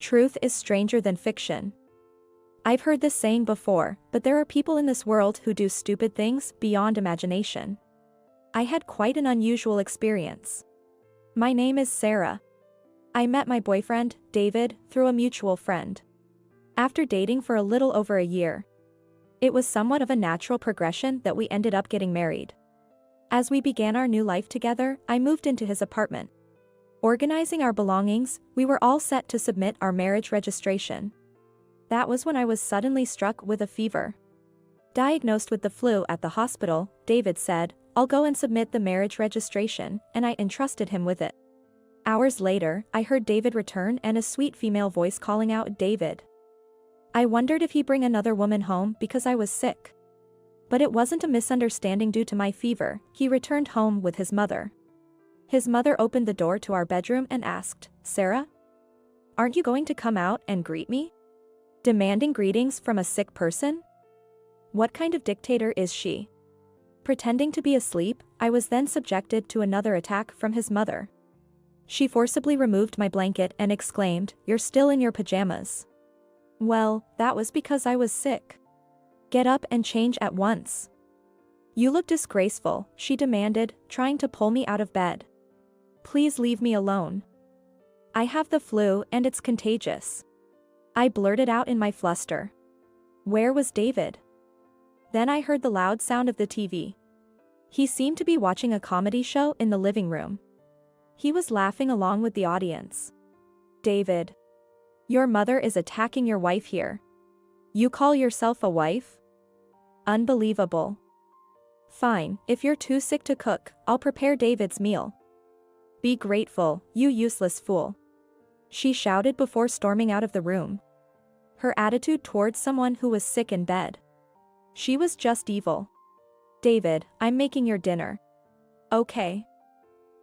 Truth is stranger than fiction. I've heard this saying before, but there are people in this world who do stupid things beyond imagination. I had quite an unusual experience. My name is Sarah. I met my boyfriend, David, through a mutual friend. After dating for a little over a year, it was somewhat of a natural progression that we ended up getting married. As we began our new life together, I moved into his apartment. Organizing our belongings, we were all set to submit our marriage registration. That was when I was suddenly struck with a fever. Diagnosed with the flu at the hospital, David said, "I'll go and submit the marriage registration," and I entrusted him with it. Hours later, I heard David return and a sweet female voice calling out, "David." I wondered if he'd bring another woman home because I was sick. But it wasn't a misunderstanding due to my fever. He returned home with his mother. His mother opened the door to our bedroom and asked, "Sarah? Aren't you going to come out and greet me?" Demanding greetings from a sick person? What kind of dictator is she? Pretending to be asleep, I was then subjected to another attack from his mother. She forcibly removed my blanket and exclaimed, "You're still in your pajamas." Well, that was because I was sick. Get up and change at once. You look disgraceful, she demanded, trying to pull me out of bed. Please leave me alone. I have the flu and it's contagious. I blurted out in my fluster. Where was David? Then I heard the loud sound of the TV. He seemed to be watching a comedy show in the living room. He was laughing along with the audience. David. Your mother is attacking your wife here. You call yourself a wife? Unbelievable. Fine, if you're too sick to cook, I'll prepare David's meal. Be grateful, you useless fool. She shouted before storming out of the room. Her attitude towards someone who was sick in bed. She was just evil. David, I'm making your dinner. Okay.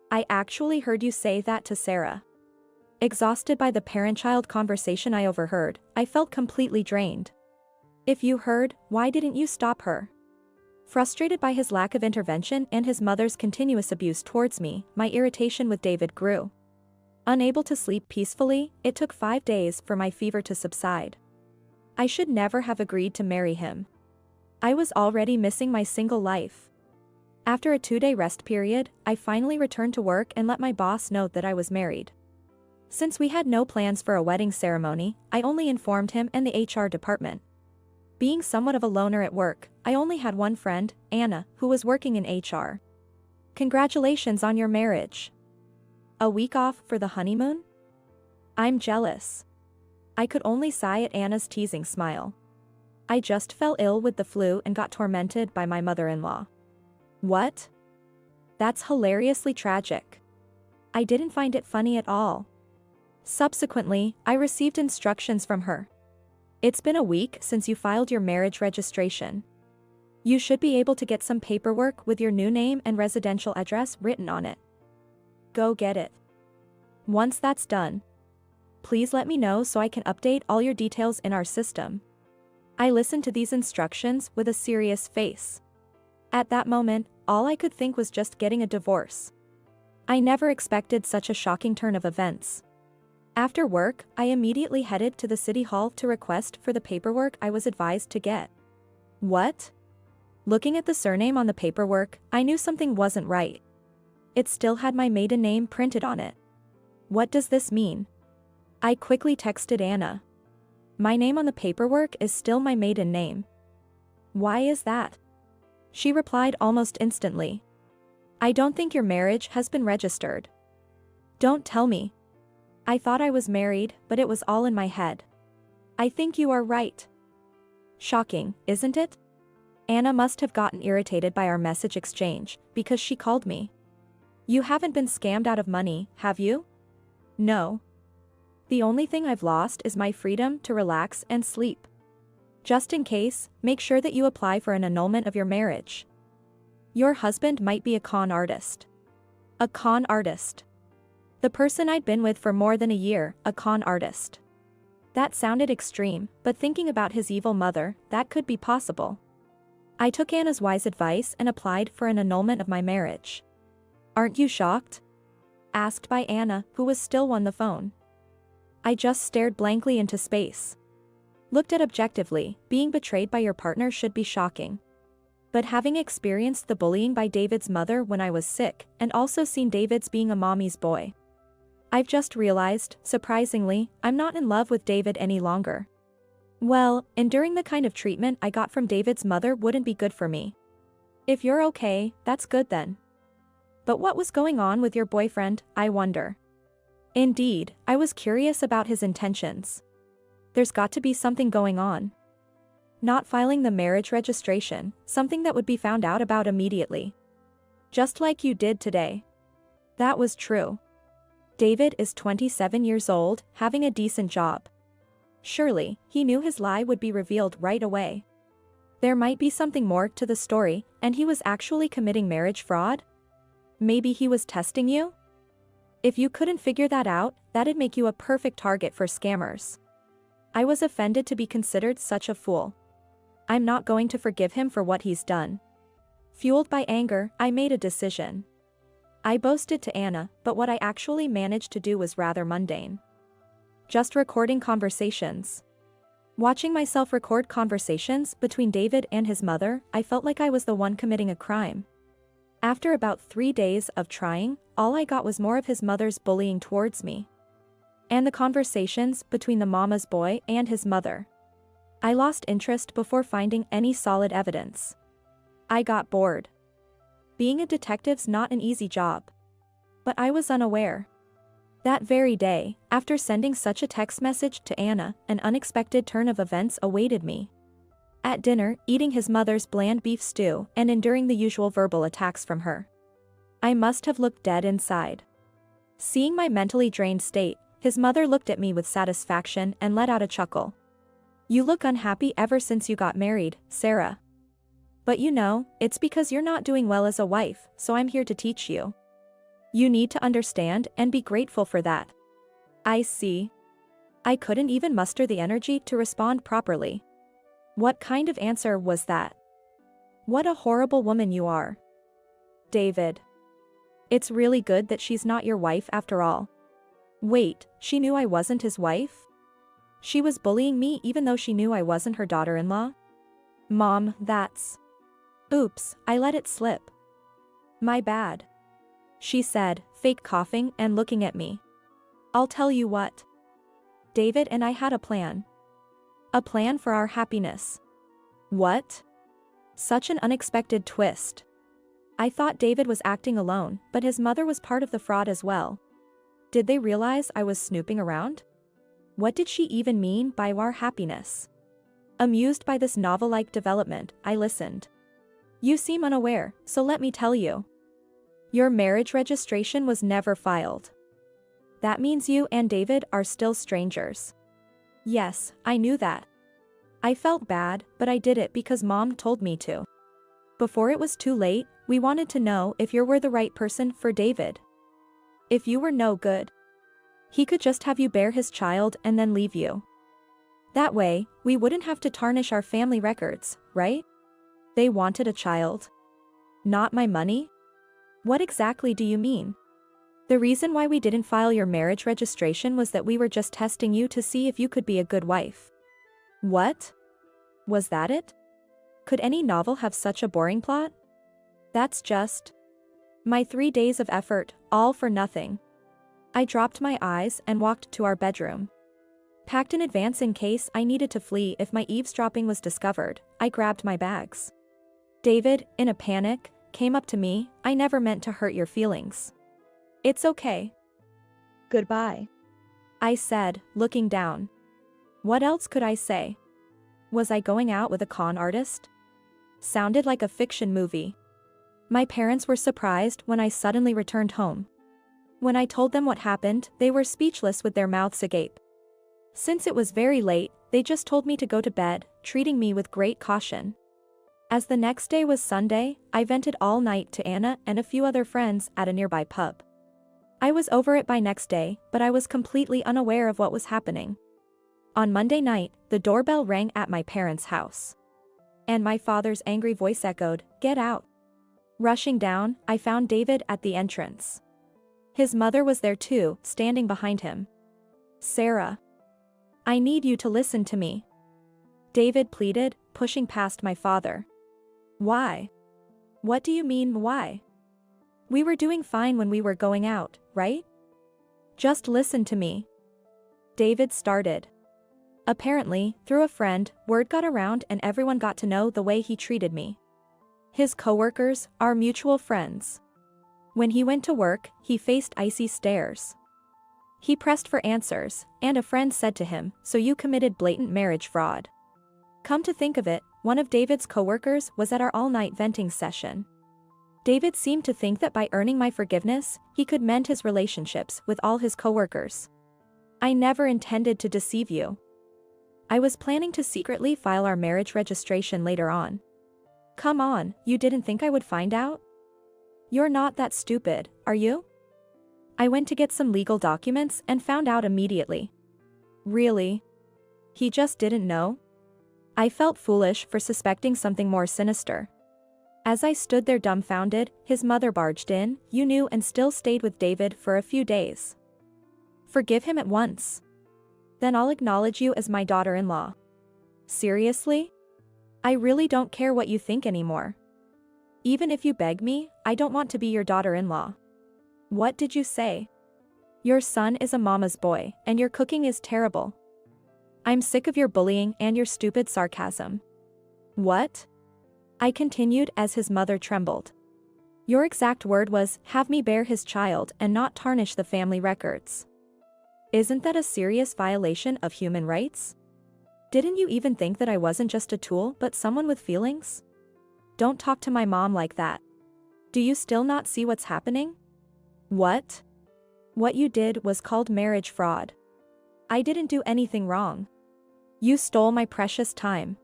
I actually heard you say that to Sarah. Exhausted by the parent-child conversation I overheard, I felt completely drained. If you heard, why didn't you stop her? Frustrated by his lack of intervention and his mother's continuous abuse towards me, my irritation with David grew. Unable to sleep peacefully, it took 5 days for my fever to subside. I should never have agreed to marry him. I was already missing my single life. After a 2-day rest period, I finally returned to work and let my boss know that I was married. Since we had no plans for a wedding ceremony, I only informed him and the HR department. Being somewhat of a loner at work, I only had one friend, Anna, who was working in HR. Congratulations on your marriage. A week off for the honeymoon? I'm jealous. I could only sigh at Anna's teasing smile. I just fell ill with the flu and got tormented by my mother-in-law. What? That's hilariously tragic. I didn't find it funny at all. Subsequently, I received instructions from her. It's been a week since you filed your marriage registration. You should be able to get some paperwork with your new name and residential address written on it. Go get it. Once that's done, please let me know so I can update all your details in our system. I listened to these instructions with a serious face. At that moment, all I could think was just getting a divorce. I never expected such a shocking turn of events. After work, I immediately headed to the city hall to request for the paperwork I was advised to get. What? Looking at the surname on the paperwork, I knew something wasn't right. It still had my maiden name printed on it. What does this mean? I quickly texted Anna. My name on the paperwork is still my maiden name. Why is that? She replied almost instantly. I don't think your marriage has been registered. Don't tell me. I thought I was married, but it was all in my head. I think you are right. Shocking, isn't it? Anna must have gotten irritated by our message exchange, because she called me. You haven't been scammed out of money, have you? No. The only thing I've lost is my freedom to relax and sleep. Just in case, make sure that you apply for an annulment of your marriage. Your husband might be a con artist. A con artist. The person I'd been with for more than a year, a con artist. That sounded extreme, but thinking about his evil mother, that could be possible. I took Anna's wise advice and applied for an annulment of my marriage. Aren't you shocked? Asked by Anna, who was still on the phone. I just stared blankly into space. Looked at objectively, being betrayed by your partner should be shocking. But having experienced the bullying by David's mother when I was sick, and also seen David's being a mommy's boy, I've just realized, surprisingly, I'm not in love with David any longer. Well, enduring the kind of treatment I got from David's mother wouldn't be good for me. If you're okay, that's good then. But what was going on with your boyfriend, I wonder? Indeed, I was curious about his intentions. There's got to be something going on. Not filing the marriage registration, something that would be found out about immediately. Just like you did today. That was true. David is 27 years old, having a decent job. Surely, he knew his lie would be revealed right away. There might be something more to the story, and he was actually committing marriage fraud? Maybe he was testing you? If you couldn't figure that out, that'd make you a perfect target for scammers. I was offended to be considered such a fool. I'm not going to forgive him for what he's done. Fueled by anger, I made a decision. I boasted to Anna, but what I actually managed to do was rather mundane. Just recording conversations. Watching myself record conversations between David and his mother, I felt like I was the one committing a crime. After about 3 days of trying, all I got was more of his mother's bullying towards me. And the conversations between the mama's boy and his mother. I lost interest before finding any solid evidence. I got bored. Being a detective's not an easy job. But I was unaware. That very day, after sending such a text message to Anna, an unexpected turn of events awaited me. At dinner, eating his mother's bland beef stew and enduring the usual verbal attacks from her. I must have looked dead inside. Seeing my mentally drained state, his mother looked at me with satisfaction and let out a chuckle. You look unhappy ever since you got married, Sarah. But you know, it's because you're not doing well as a wife, so I'm here to teach you. You need to understand and be grateful for that. I see. I couldn't even muster the energy to respond properly. What kind of answer was that? What a horrible woman you are. David. It's really good that she's not your wife after all. Wait, she knew I wasn't his wife? She was bullying me even though she knew I wasn't her daughter-in-law? Mom, that's... Oops, I let it slip. My bad. She said, fake coughing and looking at me. I'll tell you what. David and I had a plan. A plan for our happiness. What? Such an unexpected twist. I thought David was acting alone, but his mother was part of the fraud as well. Did they realize I was snooping around? What did she even mean by our happiness? Amused by this novel-like development, I listened. You seem unaware, so let me tell you. Your marriage registration was never filed. That means you and David are still strangers. Yes, I knew that. I felt bad, but I did it because Mom told me to. Before it was too late, we wanted to know if you were the right person for David. If you were no good, he could just have you bear his child and then leave you. That way, we wouldn't have to tarnish our family records, right? They wanted a child. Not my money? What exactly do you mean? The reason why we didn't file your marriage registration was that we were just testing you to see if you could be a good wife. What? Was that it? Could any novel have such a boring plot? That's just... my 3 days of effort, all for nothing. I dropped my eyes and walked to our bedroom. Packed in advance in case I needed to flee if my eavesdropping was discovered, I grabbed my bags. David, in a panic, came up to me. I never meant to hurt your feelings. It's okay. Goodbye. I said, looking down. What else could I say? Was I going out with a con artist? Sounded like a fiction movie. My parents were surprised when I suddenly returned home. When I told them what happened, they were speechless with their mouths agape. Since it was very late, they just told me to go to bed, treating me with great caution. As the next day was Sunday, I vented all night to Anna and a few other friends at a nearby pub. I was over it by next day, but I was completely unaware of what was happening. On Monday night, the doorbell rang at my parents' house. And my father's angry voice echoed, "Get out." Rushing down, I found David at the entrance. His mother was there too, standing behind him. Sarah. I need you to listen to me. David pleaded, pushing past my father. Why? What do you mean, why? We were doing fine when we were going out, right? Just listen to me. David started. Apparently, through a friend, word got around and everyone got to know the way he treated me. His coworkers, our mutual friends. When he went to work, he faced icy stares. He pressed for answers, and a friend said to him, "So you committed blatant marriage fraud." Come to think of it, one of David's coworkers was at our all-night venting session. David seemed to think that by earning my forgiveness, he could mend his relationships with all his coworkers. I never intended to deceive you. I was planning to secretly file our marriage registration later on. Come on, you didn't think I would find out? You're not that stupid, are you? I went to get some legal documents and found out immediately. Really? He just didn't know? I felt foolish for suspecting something more sinister. As I stood there dumbfounded, his mother barged in, "You knew and still stayed with David for a few days. Forgive him at once. Then I'll acknowledge you as my daughter-in-law." Seriously? I really don't care what you think anymore. Even if you beg me, I don't want to be your daughter-in-law. What did you say? Your son is a mama's boy, and your cooking is terrible. I'm sick of your bullying and your stupid sarcasm. What? I continued as his mother trembled. Your exact word was, "Have me bear his child and not tarnish the family records." Isn't that a serious violation of human rights? Didn't you even think that I wasn't just a tool but someone with feelings? Don't talk to my mom like that. Do you still not see what's happening? What? What you did was called marriage fraud. I didn't do anything wrong. You stole my precious time.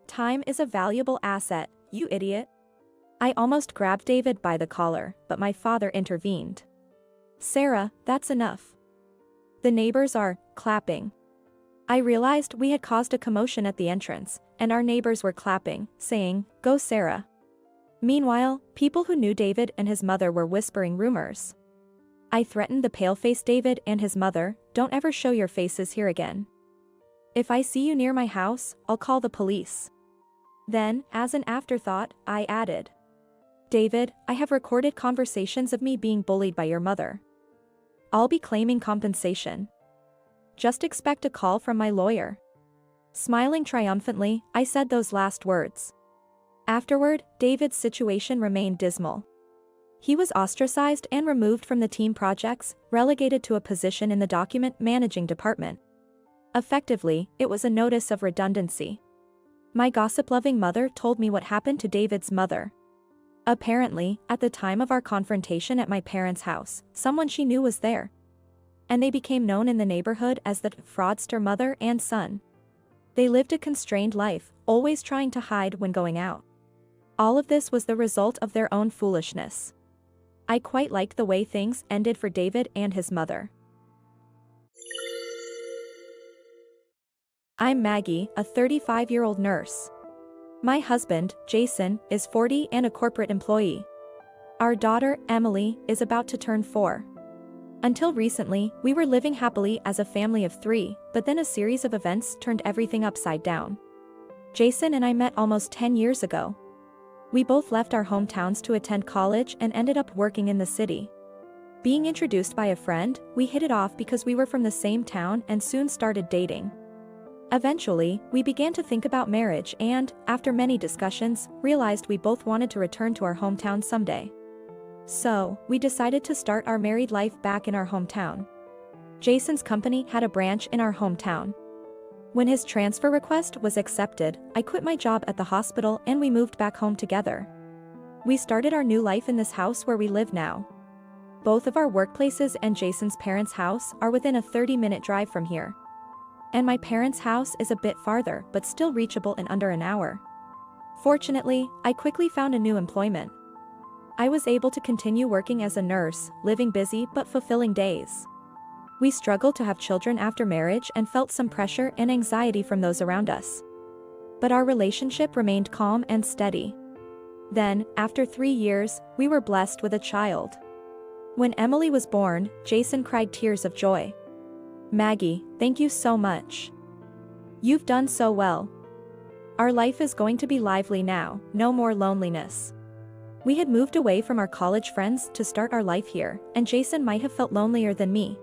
Time is a valuable asset, you idiot. I almost grabbed David by the collar, but my father intervened. Sarah, that's enough. The neighbors are clapping. I realized we had caused a commotion at the entrance, and our neighbors were clapping, saying, "Go Sarah." Meanwhile, people who knew David and his mother were whispering rumors. I threatened the pale-faced David and his mother, "Don't ever show your faces here again. If I see you near my house, I'll call the police." Then, as an afterthought, I added, "David, I have recorded conversations of me being bullied by your mother. I'll be claiming compensation. Just expect a call from my lawyer." Smiling triumphantly, I said those last words. Afterward, David's situation remained dismal. He was ostracized and removed from the team projects, relegated to a position in the document managing department. Effectively, it was a notice of redundancy. My gossip-loving mother told me what happened to David's mother. Apparently, at the time of our confrontation at my parents' house, someone she knew was there. And they became known in the neighborhood as the fraudster mother and son. They lived a constrained life, always trying to hide when going out. All of this was the result of their own foolishness. I quite liked the way things ended for David and his mother. I'm Maggie, a 35-year-old nurse. My husband, Jason, is 40 and a corporate employee. Our daughter, Emily, is about to turn 4. Until recently, we were living happily as a family of 3, but then a series of events turned everything upside down. Jason and I met almost 10 years ago. We both left our hometowns to attend college and ended up working in the city. Being introduced by a friend, we hit it off because we were from the same town and soon started dating. Eventually, we began to think about marriage and, after many discussions, realized we both wanted to return to our hometown someday. So, we decided to start our married life back in our hometown. Jason's company had a branch in our hometown. When his transfer request was accepted, I quit my job at the hospital and we moved back home together. We started our new life in this house where we live now. Both of our workplaces and Jason's parents' house are within a 30-minute drive from here. And my parents' house is a bit farther but still reachable in under an hour. Fortunately, I quickly found a new employment. I was able to continue working as a nurse, living busy but fulfilling days. We struggled to have children after marriage and felt some pressure and anxiety from those around us. But our relationship remained calm and steady. Then, after 3 years, we were blessed with a child. When Emily was born, Jason cried tears of joy. Maggie, thank you so much. You've done so well. Our life is going to be lively now, no more loneliness. We had moved away from our college friends to start our life here, and Jason might have felt lonelier than me.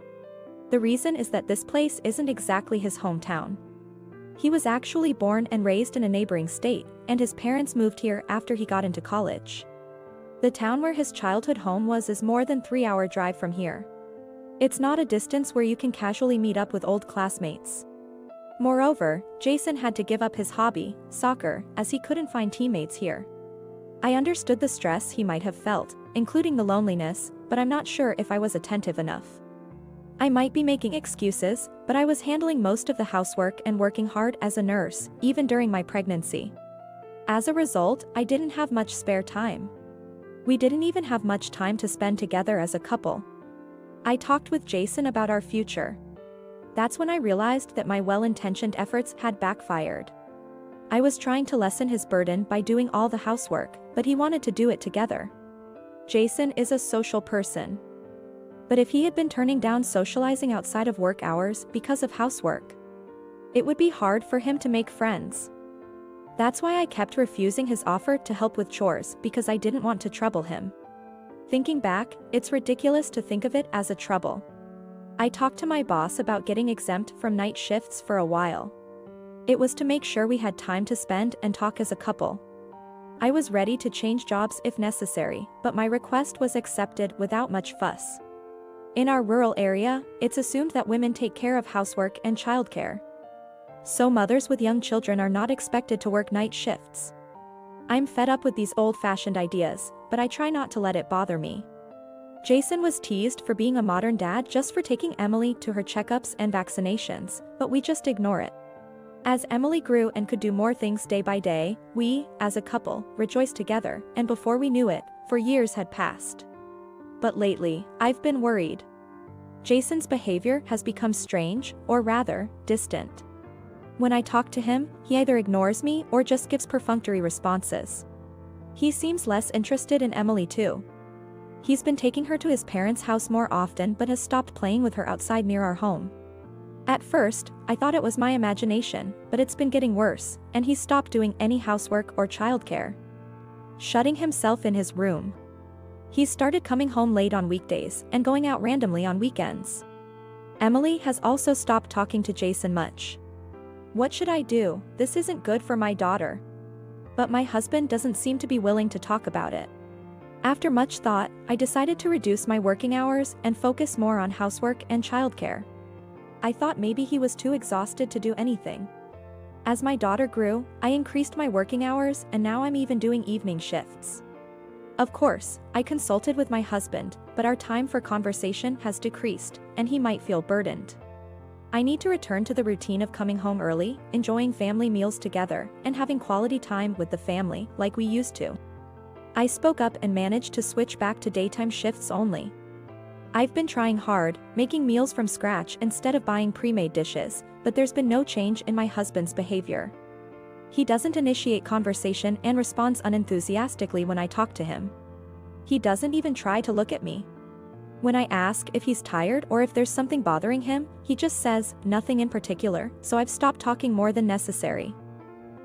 The reason is that this place isn't exactly his hometown. He was actually born and raised in a neighboring state, and his parents moved here after he got into college. The town where his childhood home was is more than 3-hour drive from here. It's not a distance where you can casually meet up with old classmates. Moreover, Jason had to give up his hobby, soccer, as he couldn't find teammates here. I understood the stress he might have felt, including the loneliness, but I'm not sure if I was attentive enough. I might be making excuses, but I was handling most of the housework and working hard as a nurse, even during my pregnancy. As a result, I didn't have much spare time. We didn't even have much time to spend together as a couple. I talked with Jason about our future. That's when I realized that my well-intentioned efforts had backfired. I was trying to lessen his burden by doing all the housework, but he wanted to do it together. Jason is a social person. But if he had been turning down socializing outside of work hours because of housework, it would be hard for him to make friends. That's why I kept refusing his offer to help with chores, because I didn't want to trouble him. Thinking back, it's ridiculous to think of it as a trouble. I talked to my boss about getting exempt from night shifts for a while. It was to make sure we had time to spend and talk as a couple. I was ready to change jobs if necessary, but my request was accepted without much fuss. In our rural area, it's assumed that women take care of housework and childcare. So mothers with young children are not expected to work night shifts. I'm fed up with these old-fashioned ideas, but I try not to let it bother me. Jason was teased for being a modern dad just for taking Emily to her checkups and vaccinations, but we just ignore it. As Emily grew and could do more things day by day, we, as a couple, rejoiced together, and before we knew it, 4 years had passed. But lately, I've been worried. Jason's behavior has become strange, or rather, distant. When I talk to him, he either ignores me or just gives perfunctory responses. He seems less interested in Emily too. He's been taking her to his parents' house more often but has stopped playing with her outside near our home. At first, I thought it was my imagination, but it's been getting worse, and he's stopped doing any housework or childcare. Shutting himself in his room. He's started coming home late on weekdays and going out randomly on weekends. Emily has also stopped talking to Jason much. What should I do? This isn't good for my daughter. But my husband doesn't seem to be willing to talk about it. After much thought, I decided to reduce my working hours and focus more on housework and childcare. I thought maybe he was too exhausted to do anything. As my daughter grew, I increased my working hours, and now I'm even doing evening shifts. Of course, I consulted with my husband, but our time for conversation has decreased, and he might feel burdened. I need to return to the routine of coming home early, enjoying family meals together, and having quality time with the family, like we used to. I spoke up and managed to switch back to daytime shifts only. I've been trying hard, making meals from scratch instead of buying pre-made dishes, but there's been no change in my husband's behavior. He doesn't initiate conversation and responds unenthusiastically when I talk to him. He doesn't even try to look at me. When I ask if he's tired or if there's something bothering him, he just says, nothing in particular, so I've stopped talking more than necessary.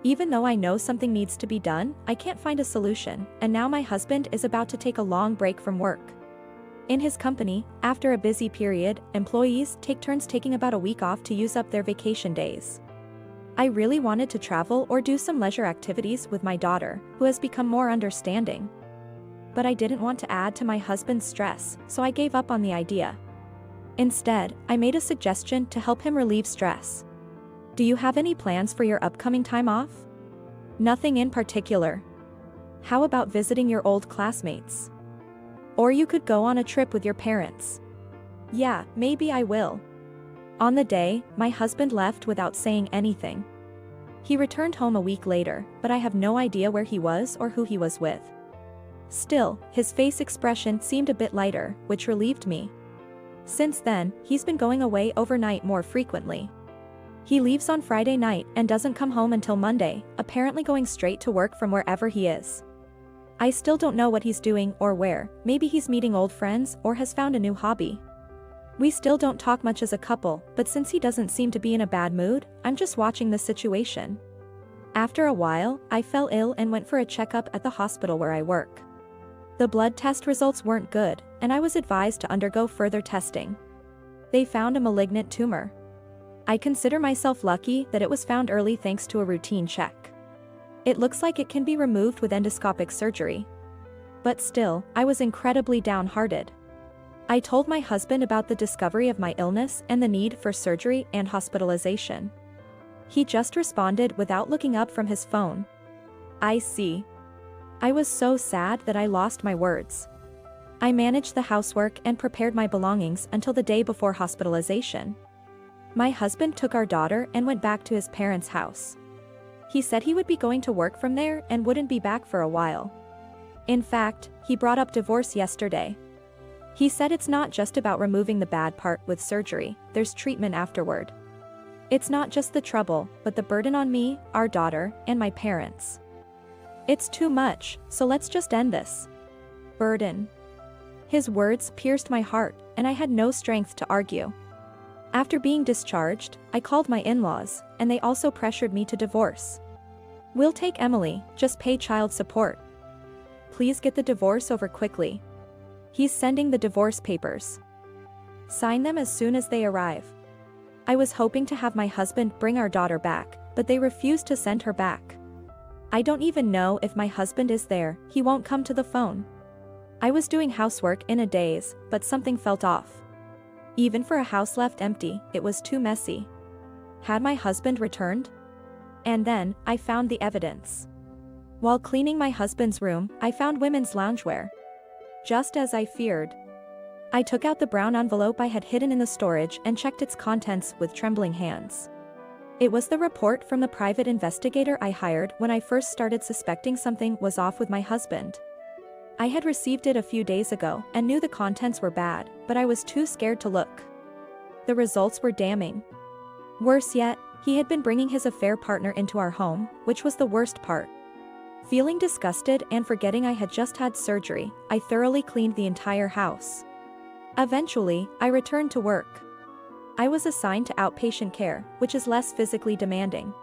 Even though I know something needs to be done, I can't find a solution, and now my husband is about to take a long break from work. In his company, after a busy period, employees take turns taking about a week off to use up their vacation days. I really wanted to travel or do some leisure activities with my daughter, who has become more understanding. But I didn't want to add to my husband's stress, so I gave up on the idea. Instead, I made a suggestion to help him relieve stress. Do you have any plans for your upcoming time off? Nothing in particular. How about visiting your old classmates? Or you could go on a trip with your parents. Yeah, maybe I will. On the day, my husband left without saying anything. He returned home a week later, but I have no idea where he was or who he was with. Still, his face expression seemed a bit lighter, which relieved me. Since then, he's been going away overnight more frequently. He leaves on Friday night and doesn't come home until Monday, apparently going straight to work from wherever he is. I still don't know what he's doing or where. Maybe he's meeting old friends or has found a new hobby. We still don't talk much as a couple, but since he doesn't seem to be in a bad mood, I'm just watching the situation. After a while, I fell ill and went for a checkup at the hospital where I work. The blood test results weren't good, and I was advised to undergo further testing. They found a malignant tumor. I consider myself lucky that it was found early thanks to a routine check. It looks like it can be removed with endoscopic surgery. But still, I was incredibly downhearted. I told my husband about the discovery of my illness and the need for surgery and hospitalization. He just responded without looking up from his phone. I see. I was so sad that I lost my words. I managed the housework and prepared my belongings until the day before hospitalization. My husband took our daughter and went back to his parents' house. He said he would be going to work from there and wouldn't be back for a while. In fact, he brought up divorce yesterday. He said it's not just about removing the bad part with surgery, there's treatment afterward. It's not just the trouble, but the burden on me, our daughter, and my parents. It's too much, so let's just end this. Burden. His words pierced my heart, and I had no strength to argue. After being discharged, I called my in-laws, and they also pressured me to divorce. We'll take Emily, just pay child support. Please get the divorce over quickly. He's sending the divorce papers. Sign them as soon as they arrive. I was hoping to have my husband bring our daughter back, but they refused to send her back. I don't even know if my husband is there, he won't come to the phone. I was doing housework in a daze, but something felt off. Even for a house left empty, it was too messy. Had my husband returned? And then, I found the evidence. While cleaning my husband's room, I found women's loungewear. Just as I feared. I took out the brown envelope I had hidden in the storage and checked its contents with trembling hands. It was the report from the private investigator I hired when I first started suspecting something was off with my husband. I had received it a few days ago and knew the contents were bad, but I was too scared to look. The results were damning. Worse yet, he had been bringing his affair partner into our home, which was the worst part. Feeling disgusted and forgetting I had just had surgery, I thoroughly cleaned the entire house. Eventually, I returned to work. I was assigned to outpatient care, which is less physically demanding.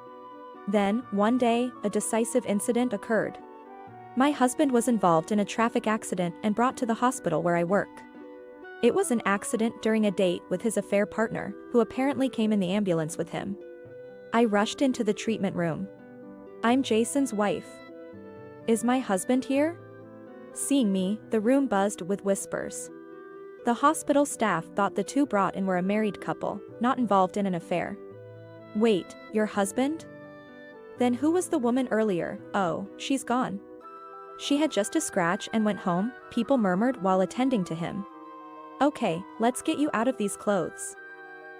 Then, one day, a decisive incident occurred. My husband was involved in a traffic accident and brought to the hospital where I work. It was an accident during a date with his affair partner, who apparently came in the ambulance with him. I rushed into the treatment room. I'm Jason's wife. Is my husband here? Seeing me, the room buzzed with whispers. The hospital staff thought the two brought in were a married couple, not involved in an affair. Wait, your husband? Then who was the woman earlier? Oh, she's gone. She had just a scratch and went home, people murmured while attending to him. Okay, let's get you out of these clothes.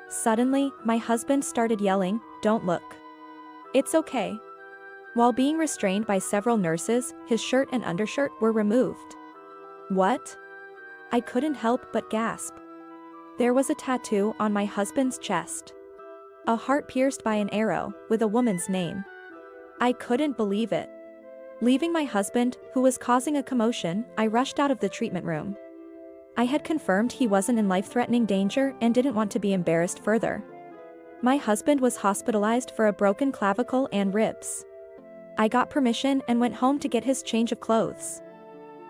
Suddenly, my husband started yelling, "Don't look. It's okay." While being restrained by several nurses, his shirt and undershirt were removed. What? I couldn't help but gasp. There was a tattoo on my husband's chest. A heart pierced by an arrow, with a woman's name. I couldn't believe it. Leaving my husband, who was causing a commotion, I rushed out of the treatment room. I had confirmed he wasn't in life-threatening danger and didn't want to be embarrassed further. My husband was hospitalized for a broken clavicle and ribs. I got permission and went home to get his change of clothes.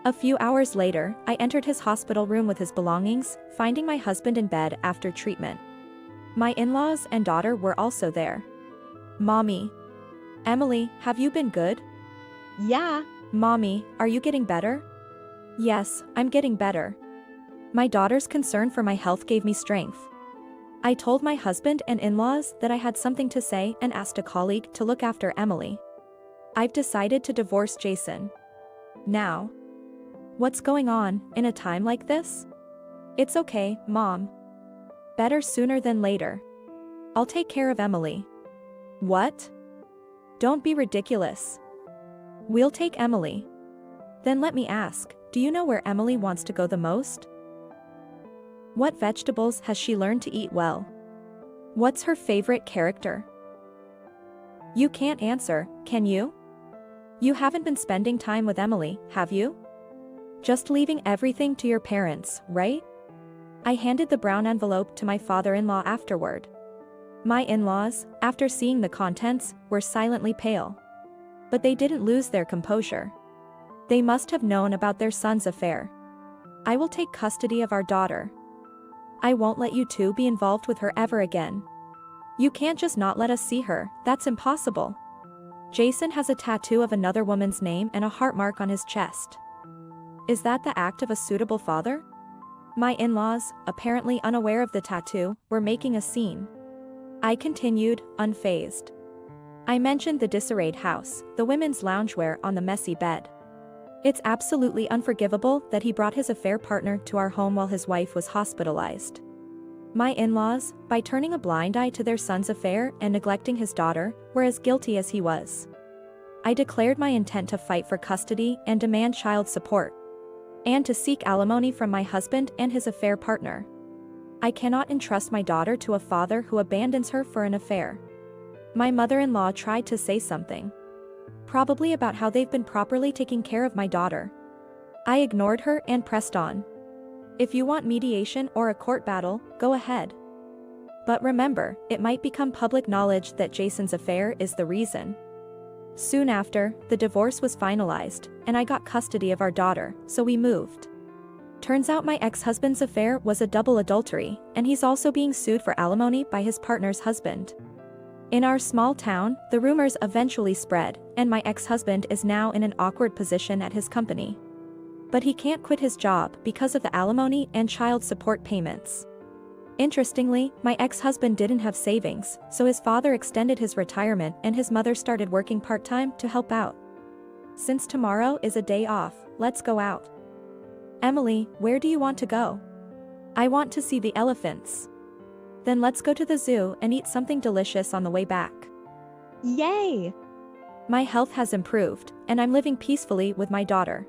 A few hours later, I entered his hospital room with his belongings, finding my husband in bed after treatment. My in-laws and daughter were also there. Mommy. Emily, have you been good? Yeah. Mommy, are you getting better? Yes, I'm getting better. My daughter's concern for my health gave me strength. I told my husband and in-laws that I had something to say and asked a colleague to look after Emily. I've decided to divorce Jason. Now. What's going on, in a time like this? It's okay, Mom. Better sooner than later. I'll take care of Emily. What? Don't be ridiculous. We'll take Emily. Then let me ask, do you know where Emily wants to go the most? What vegetables has she learned to eat well? What's her favorite character? You can't answer, can you? You haven't been spending time with Emily, have you? Just leaving everything to your parents, right? I handed the brown envelope to my father-in-law afterward. My in-laws, after seeing the contents, were silently pale. But they didn't lose their composure. They must have known about their son's affair. I will take custody of our daughter. I won't let you two be involved with her ever again. You can't just not let us see her, that's impossible. Jason has a tattoo of another woman's name and a heart mark on his chest. Is that the act of a suitable father? My in-laws, apparently unaware of the tattoo, were making a scene. I continued, unfazed. I mentioned the disarrayed house, the women's loungewear on the messy bed. It's absolutely unforgivable that he brought his affair partner to our home while his wife was hospitalized. My in-laws, by turning a blind eye to their son's affair and neglecting his daughter, were as guilty as he was. I declared my intent to fight for custody and demand child support, and to seek alimony from my husband and his affair partner. I cannot entrust my daughter to a father who abandons her for an affair. My mother-in-law tried to say something. Probably about how they've been properly taking care of my daughter. I ignored her and pressed on. If you want mediation or a court battle, go ahead. But remember, it might become public knowledge that Jason's affair is the reason. Soon after, the divorce was finalized, and I got custody of our daughter, so we moved. Turns out my ex-husband's affair was a double adultery, and he's also being sued for alimony by his partner's husband. In our small town, the rumors eventually spread, and my ex-husband is now in an awkward position at his company. But he can't quit his job because of the alimony and child support payments. Interestingly, my ex-husband didn't have savings, so his father extended his retirement and his mother started working part-time to help out. Since tomorrow is a day off, let's go out. Emily, where do you want to go? I want to see the elephants. Then let's go to the zoo and eat something delicious on the way back. Yay! My health has improved, and I'm living peacefully with my daughter.